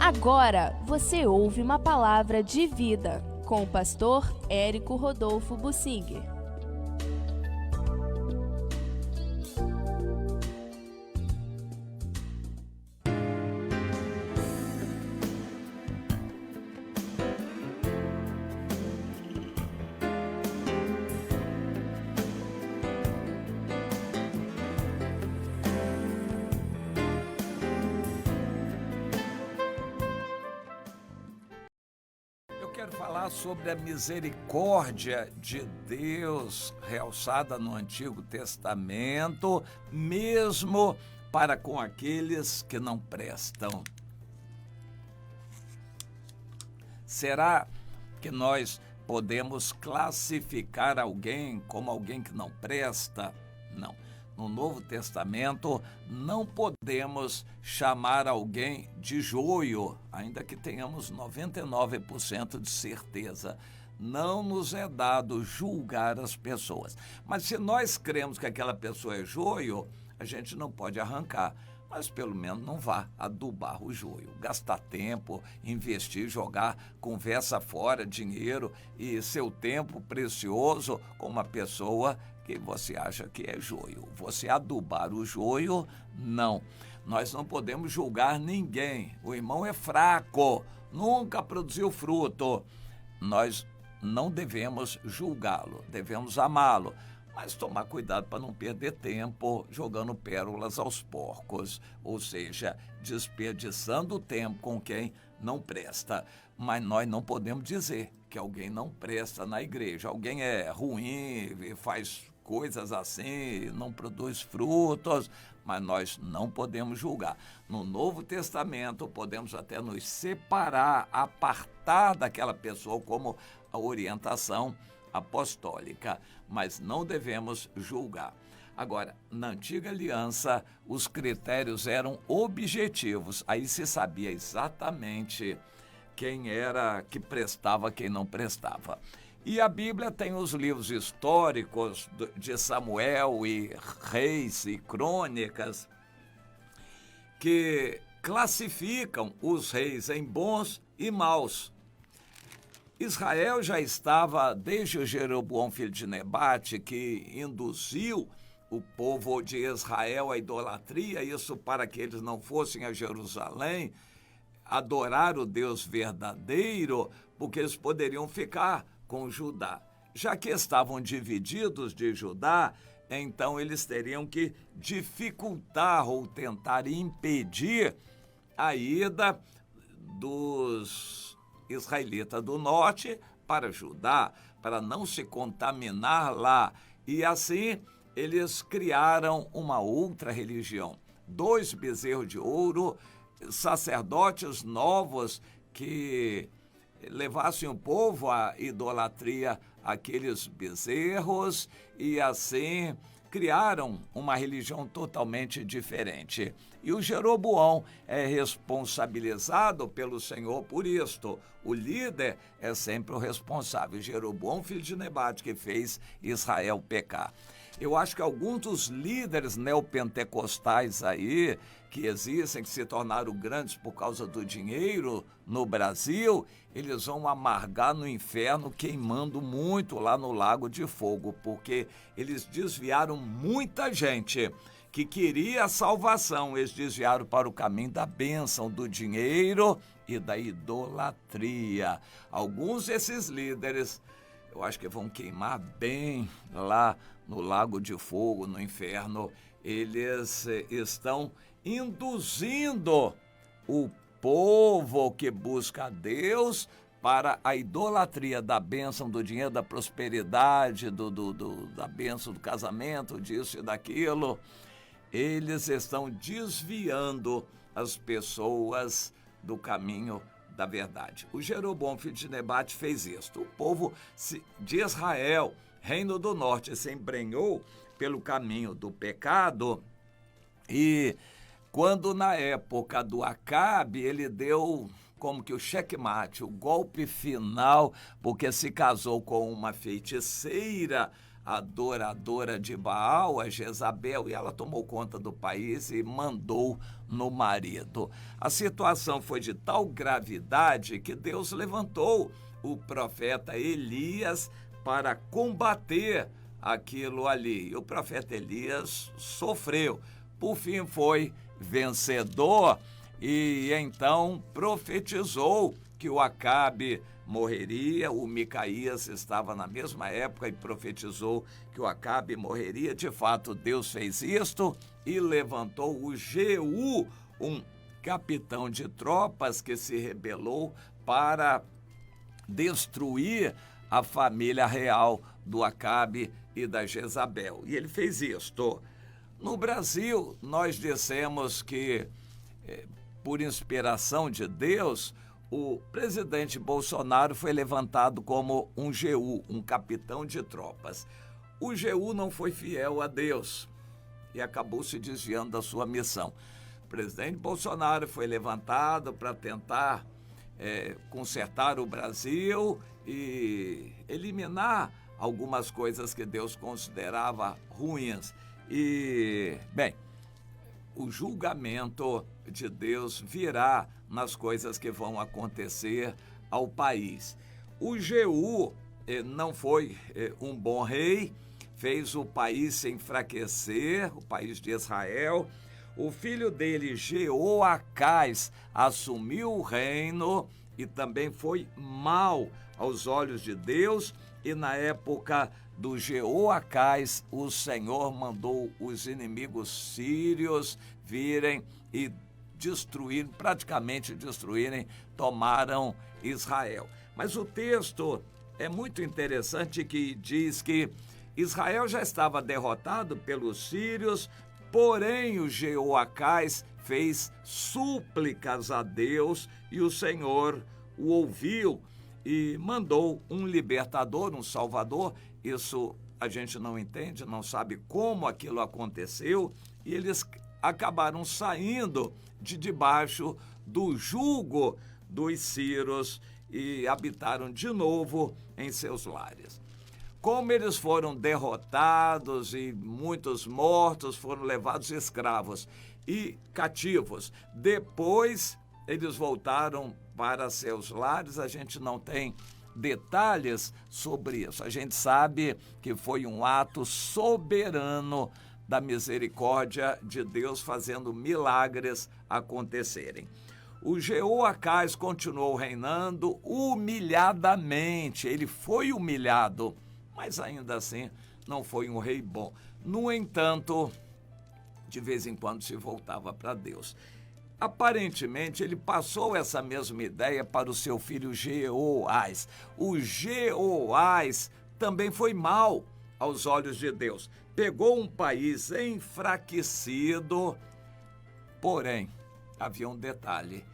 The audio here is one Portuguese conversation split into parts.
Agora você ouve uma palavra de vida com o pastor Érico Rodolfo Bussinger. Quero falar sobre a misericórdia de Deus realçada no Antigo Testamento, mesmo para com aqueles que não prestam. Será que nós podemos classificar alguém como alguém que não presta? Não. No Novo Testamento, não podemos chamar alguém de joio, ainda que tenhamos 99% de certeza. Não nos é dado julgar as pessoas. Mas se nós cremos que aquela pessoa é joio, a gente não pode arrancar. Mas pelo menos não vá adubar o joio, gastar tempo, investir, jogar conversa fora, dinheiro e seu tempo precioso com uma pessoa que você acha que é joio. Você adubar o joio, não. Nós não podemos julgar ninguém. O irmão é fraco, nunca produziu fruto. Nós não devemos julgá-lo, devemos amá-lo. Mas tomar cuidado para não perder tempo jogando pérolas aos porcos, ou seja, desperdiçando o tempo com quem não presta. Mas nós não podemos dizer que alguém não presta na igreja. Alguém é ruim, faz coisas assim, não produz frutos, mas nós não podemos julgar. No Novo Testamento, podemos até nos separar, apartar daquela pessoa como a orientação apostólica, mas não devemos julgar. Agora, na Antiga Aliança, os critérios eram objetivos, aí se sabia exatamente quem era que prestava, quem não prestava. E a Bíblia tem os livros históricos de Samuel e Reis e Crônicas que classificam os reis em bons e maus. Israel já estava, desde o Jeroboão, filho de Nebate, que induziu o povo de Israel à idolatria, isso para que eles não fossem a Jerusalém adorar o Deus verdadeiro, porque eles poderiam ficar com Judá. Já que estavam divididos de Judá, então eles teriam que dificultar ou tentar impedir a ida dos israelitas do norte para Judá, para não se contaminar lá. E assim eles criaram uma outra religião. 2 bezerros de ouro, sacerdotes novos que levassem o povo à idolatria àqueles bezerros e assim criaram uma religião totalmente diferente. E o Jeroboão é responsabilizado pelo Senhor por isto. O líder é sempre o responsável. Jeroboão, filho de Nebate, que fez Israel pecar. Eu acho que alguns dos líderes neopentecostais aí, que existem, que se tornaram grandes por causa do dinheiro no Brasil, eles vão amargar no inferno queimando muito lá no Lago de Fogo, porque eles desviaram muita gente que queria a salvação, eles desviaram para o caminho da bênção, do dinheiro e da idolatria. Alguns desses líderes, eu acho que vão queimar bem lá no Lago de Fogo, no inferno. Eles estão induzindo o povo que busca a Deus para a idolatria da bênção, do dinheiro, da prosperidade, da bênção do casamento, disso e daquilo. Eles estão desviando as pessoas do caminho da verdade. O Jeroboão, filho de Nebate, fez isto. O povo de Israel, reino do norte, se embrenhou pelo caminho do pecado e quando na época do Acabe ele deu como que o checkmate, o golpe final, porque se casou com uma feiticeira, adoradora de Baal, a Jezabel, e ela tomou conta do país e mandou no marido. A situação foi de tal gravidade que Deus levantou o profeta Elias para combater aquilo ali. E o profeta Elias sofreu. Por fim foi vencedor e então profetizou que o Acabe morreria. O Micaías estava na mesma época e profetizou que o Acabe morreria. De fato, Deus fez isto e levantou o Jeú, um capitão de tropas que se rebelou para destruir a família real do Acabe e da Jezabel. E ele fez isto. No Brasil, nós dissemos que, por inspiração de Deus, o presidente Bolsonaro foi levantado como um Jeú, um capitão de tropas. O Jeú não foi fiel a Deus e acabou se desviando da sua missão. O presidente Bolsonaro foi levantado para tentar consertar o Brasil e eliminar algumas coisas que Deus considerava ruins. E, bem, o julgamento de Deus virá nas coisas que vão acontecer ao país. O Jeú não foi um bom rei, fez o país se enfraquecer, o país de Israel. O filho dele, Jeoacás, assumiu o reino e também foi mau aos olhos de Deus. E na época do Jeoacás, o Senhor mandou os inimigos sírios virem e praticamente destruírem, tomaram Israel. Mas o texto é muito interessante, que diz que Israel já estava derrotado pelos sírios, porém o Jeoacás fez súplicas a Deus e o Senhor o ouviu e mandou um libertador, um salvador. Isso a gente não entende, não sabe como aquilo aconteceu, e eles acabaram saindo de debaixo do jugo dos sírios e habitaram de novo em seus lares. Como eles foram derrotados e muitos mortos, foram levados escravos e cativos. Depois eles voltaram para seus lares. A gente não tem detalhes sobre isso. A gente sabe que foi um ato soberano da misericórdia de Deus, fazendo milagres acontecerem. O Jeoacás continuou reinando humilhadamente. Ele foi humilhado, mas ainda assim não foi um rei bom. No entanto, de vez em quando se voltava para Deus. Aparentemente, ele passou essa mesma ideia para o seu filho Jeoás. O Jeoás também foi mau aos olhos de Deus. Pegou um país enfraquecido, porém, havia um detalhe.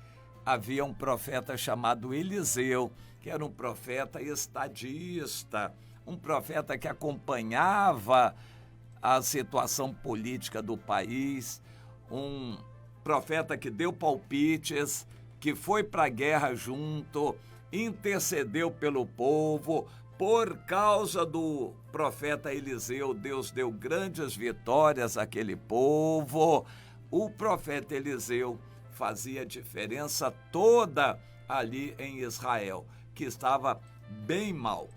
Havia um profeta chamado Eliseu, que era um profeta estadista, um profeta que acompanhava a situação política do país, um profeta que deu palpites, que foi para a guerra junto, intercedeu pelo povo. Por causa do profeta Eliseu, Deus deu grandes vitórias àquele povo. O profeta Eliseu fazia diferença toda ali em Israel, que estava bem mal.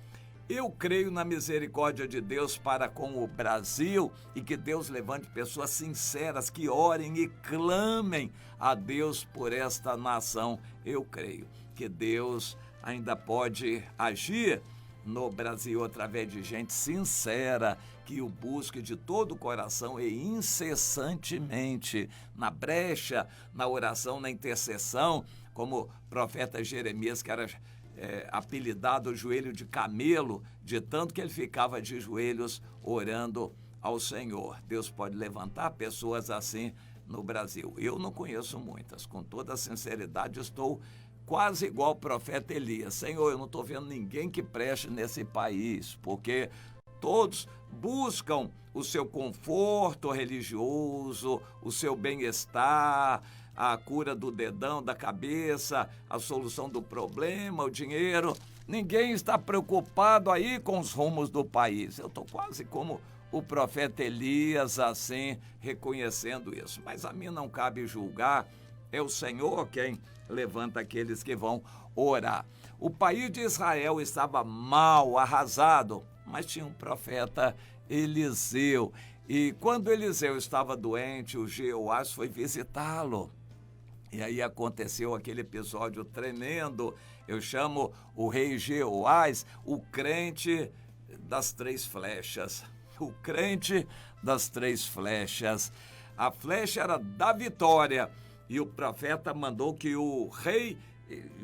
Eu creio na misericórdia de Deus para com o Brasil e que Deus levante pessoas sinceras que orem e clamem a Deus por esta nação. Eu creio que Deus ainda pode agir no Brasil através de gente sincera, que o busque de todo o coração e incessantemente, na brecha, na oração, na intercessão, como o profeta Jeremias, que era apelidado joelho de camelo, de tanto que ele ficava de joelhos orando ao Senhor. Deus pode levantar pessoas assim no Brasil. Eu não conheço muitas, com toda a sinceridade, estou quase igual o profeta Elias. Senhor, eu não estou vendo ninguém que preste nesse país, porque todos buscam o seu conforto religioso, o seu bem-estar, a cura do dedão, da cabeça, a solução do problema, o dinheiro. Ninguém está preocupado aí com os rumos do país. Eu estou quase como o profeta Elias, assim, reconhecendo isso. Mas a mim não cabe julgar, é o Senhor quem levanta aqueles que vão orar. O país de Israel estava mal, arrasado, mas tinha um profeta Eliseu. E quando Eliseu estava doente, o Jeoás foi visitá-lo. E aí aconteceu aquele episódio tremendo. Eu chamo o rei Jeoás o crente das 3 flechas. O crente das 3 flechas. A flecha era da vitória. E o profeta mandou que o rei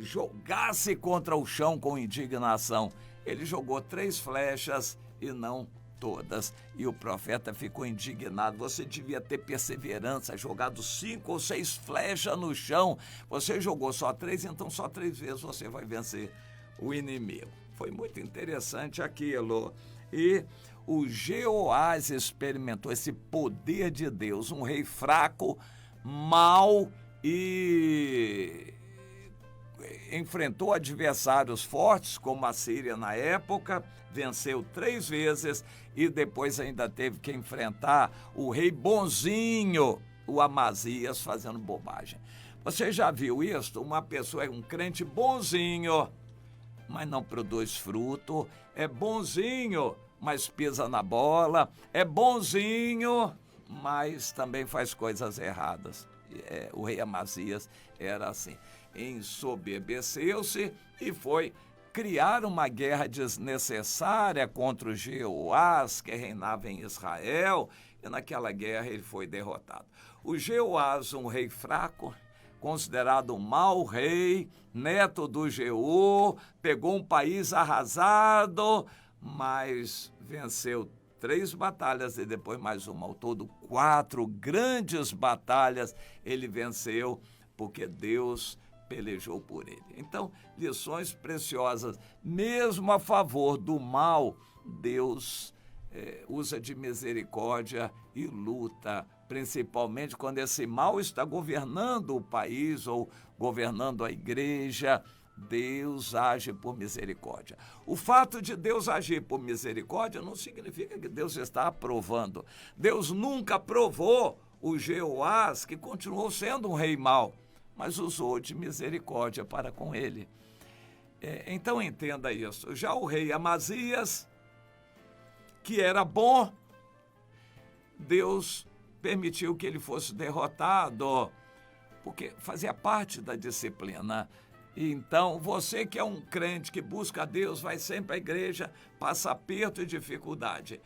jogasse contra o chão com indignação. Ele jogou 3 flechas e não todas. E o profeta ficou indignado. Você devia ter perseverança, jogado 5 ou 6 flechas no chão. Você jogou só 3, então só 3 vezes você vai vencer o inimigo. Foi muito interessante aquilo. E o Jeoás experimentou esse poder de Deus, um rei fraco, mau e enfrentou adversários fortes, como a Síria na época, venceu 3 vezes e depois ainda teve que enfrentar o rei bonzinho, o Amazias, fazendo bobagem. Você já viu isso? Uma pessoa é um crente bonzinho, mas não produz fruto, é bonzinho, mas pisa na bola, é bonzinho, mas também faz coisas erradas. O rei Amazias era assim, ensoberbeceu-se e foi criar uma guerra desnecessária contra o Jeoás, que reinava em Israel, e naquela guerra ele foi derrotado. O Jeoás, um rei fraco, considerado um mau rei, neto do Jeú, pegou um país arrasado, mas venceu 3 batalhas e depois mais uma. Ao todo, 4 grandes batalhas ele venceu, porque Deus pelejou por ele. Então, lições preciosas. Mesmo a favor do mal, Deus usa de misericórdia e luta, principalmente quando esse mal está governando o país ou governando a igreja. Deus age por misericórdia. O fato de Deus agir por misericórdia não significa que Deus está aprovando. Deus nunca aprovou o Jeoás, que continuou sendo um rei mau, mas usou de misericórdia para com ele. Então entenda isso. Já o rei Amazias, que era bom, Deus permitiu que ele fosse derrotado, porque fazia parte da disciplina. Então, você que é um crente que busca a Deus, vai sempre à igreja, passa aperto e dificuldade.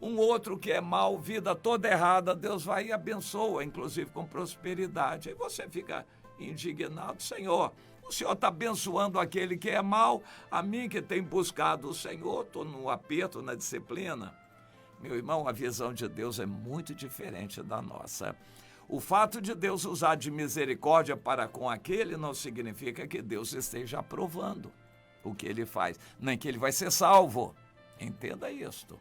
Um outro que é mau, vida toda errada, Deus vai e abençoa, inclusive com prosperidade. Aí você fica indignado, Senhor, o Senhor está abençoando aquele que é mau, a mim que tem buscado o Senhor, estou no aperto, na disciplina. Meu irmão, a visão de Deus é muito diferente da nossa. O fato de Deus usar de misericórdia para com aquele não significa que Deus esteja aprovando o que ele faz, nem que ele vai ser salvo. Entenda isto.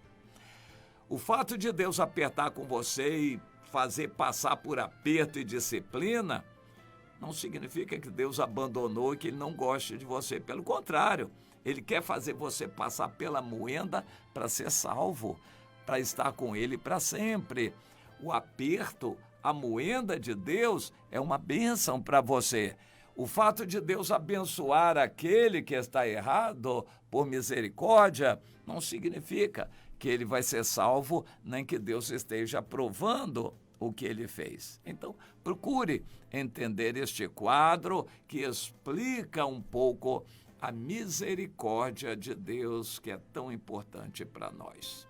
O fato de Deus apertar com você e fazer passar por aperto e disciplina não significa que Deus abandonou e que ele não goste de você. Pelo contrário, ele quer fazer você passar pela moenda para ser salvo, para estar com ele para sempre. O aperto, a moenda de Deus é uma bênção para você. O fato de Deus abençoar aquele que está errado por misericórdia não significa que ele vai ser salvo, nem que Deus esteja aprovando o que ele fez. Então, procure entender este quadro que explica um pouco a misericórdia de Deus, que é tão importante para nós.